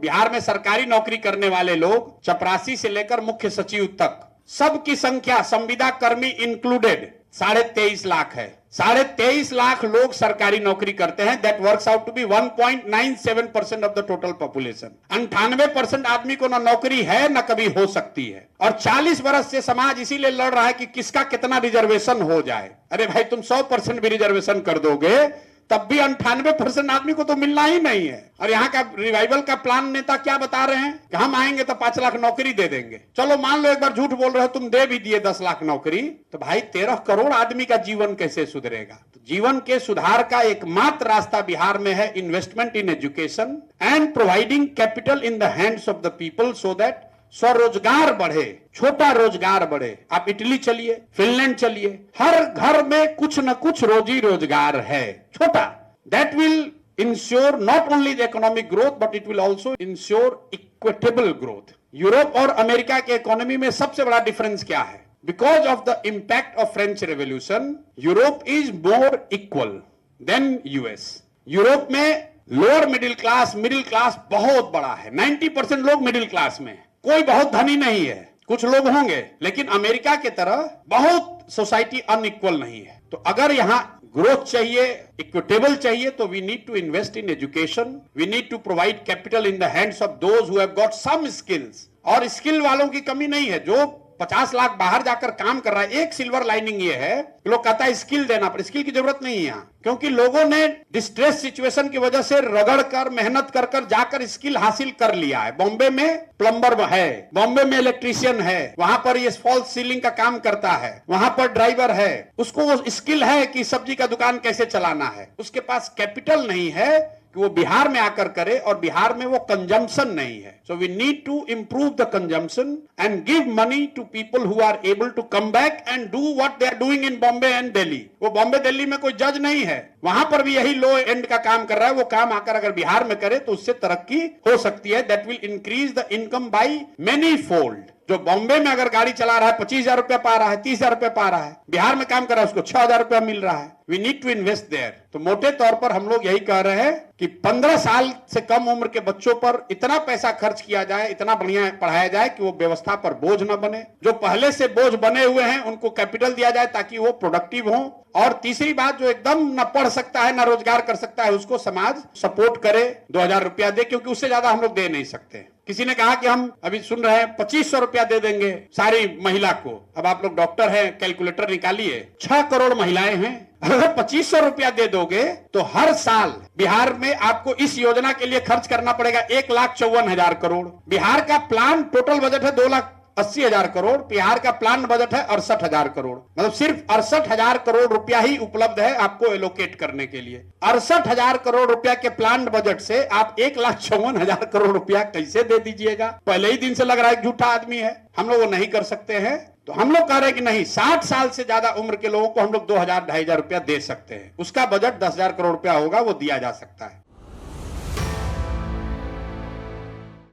बिहार में सरकारी नौकरी करने वाले लोग चपरासी से लेकर मुख्य सचिव तक सबकी संख्या संविदा कर्मी इंक्लूडेड 23.5 लाख है। 23.5 लाख लोग सरकारी नौकरी करते हैं। That works out to be 1.97% of the total population. 98% आदमी को ना नौकरी है ना कभी हो सकती है, और 40 वर्ष से समाज इसीलिए लड़ रहा है कि किसका कितना रिजर्वेशन हो जाए। अरे भाई, तुम 100% भी रिजर्वेशन कर दोगे तब भी 98% आदमी को तो मिलना ही नहीं है। और यहाँ का रिवाइवल का प्लान नेता क्या बता रहे हैं कि हम आएंगे तो 5 लाख नौकरी दे देंगे। चलो मान लो एक बार झूठ बोल रहे हो, तुम दे भी दिए 10 लाख नौकरी, तो भाई 13 करोड़ आदमी का जीवन कैसे सुधरेगा। तो जीवन के सुधार का एकमात्र रास्ता बिहार में है investment in education and providing capital in the hands of the people so that स्वरोजगार बढ़े, छोटा रोजगार बढ़े। आप इटली चलिए, फिनलैंड चलिए, हर घर में कुछ न कुछ रोजी रोजगार है, छोटा। That will ensure not only the economic growth but it will also ensure equitable growth. Europe और अमेरिका के इकोनॉमी में सबसे बड़ा डिफरेंस क्या है? Because of the impact of French revolution, Europe is more equal than US. Europe में lower middle class बहुत बड़ा है। 90% लोग मिडिल क्लास में, कोई बहुत धनी नहीं है, कुछ लोग होंगे, लेकिन अमेरिका के तरह बहुत सोसाइटी अनइक्वल नहीं है। तो अगर यहाँ ग्रोथ चाहिए, इक्विटेबल चाहिए, तो we need to invest in education, we need to provide capital in the hands of those who have got some skills. और स्किल वालों की कमी नहीं है। जो 50 लाख बाहर जाकर काम कर रहा है, एक सिल्वर लाइनिंग ये है, लोग कहता है स्किल देना, पर स्किल की जरूरत नहीं है यहाँ, क्योंकि लोगों ने डिस्ट्रेस सिचुएशन की वजह से रगड़ कर, मेहनत कर कर जाकर स्किल हासिल कर लिया है। बॉम्बे में प्लम्बर है, बॉम्बे में इलेक्ट्रीशियन है, वहां पर ये फॉल सीलिंग का काम करता है, वहां पर ड्राइवर है, उसको वो स्किल है कि सब्जी का दुकान कैसे चलाना है। उसके पास कैपिटल नहीं है कि वो बिहार में आकर करे, और बिहार में वो कंजम्पशन नहीं है। So we need to improve the consumption and give money to people who are able to come back and do what they are doing in Bombay and Delhi. वो बॉम्बे दिल्ली में कोई जज नहीं है, वहां पर भी यही लो एंड का काम कर रहा है। वो काम आकर अगर बिहार में करे तो उससे तरक्की हो सकती है। That will increase the income by many fold. जो बॉम्बे में अगर गाड़ी चला रहा है 25,000 रुपया पा रहा है, 30,000 रुपया पा रहा है, बिहार में काम कर रहा है उसको 6,000 रुपया मिल रहा है। We need to invest there. तो मोटे तौर पर हम लोग यही कह रहे हैं कि 15 साल से कम उम्र के बच्चों पर इतना पैसा खर्च किया जाए, इतना बढ़िया पढ़ाया जाए कि वो व्यवस्था पर बोझ न बने। जो पहले से बोझ बने हुए हैं उनको कैपिटल दिया जाए ताकि वो प्रोडक्टिव हो। और तीसरी बात, जो एकदम न पढ़ सकता है न रोजगार कर सकता है, उसको समाज सपोर्ट करे, 2,000 रुपया दे, क्योंकि उससे ज्यादा हम लोग दे नहीं सकते। किसी ने कहा कि हम अभी सुन रहे हैं 2500 रुपया दे देंगे सारी महिला को। अब आप लोग डॉक्टर हैं, कैलकुलेटर निकालिए, 6 करोड़ महिलाएं हैं। अगर 2500 रुपया दे दोगे तो हर साल बिहार में आपको इस योजना के लिए खर्च करना पड़ेगा 1,54,000 करोड़। बिहार का प्लान टोटल बजट है 2,80,000 करोड़, बिहार का प्लान बजट है 68,000 करोड़। मतलब सिर्फ 68,000 करोड़ रुपया ही उपलब्ध है आपको एलोकेट करने के लिए। 68,000 करोड़ रुपया के प्लान बजट से आप 1,54,000 करोड़ रुपया कैसे दे दीजिएगा? पहले ही दिन से लग रहा है झूठा आदमी है, हम लोग वो नहीं कर सकते हैं। तो हम लोग कह रहे हैं कि नहीं, 60 साल से ज्यादा उम्र के लोगों को हम लोग 2,000-2,500 रुपया दे सकते हैं। उसका बजट 10,000 करोड़ रुपया होगा, वो दिया जा सकता है।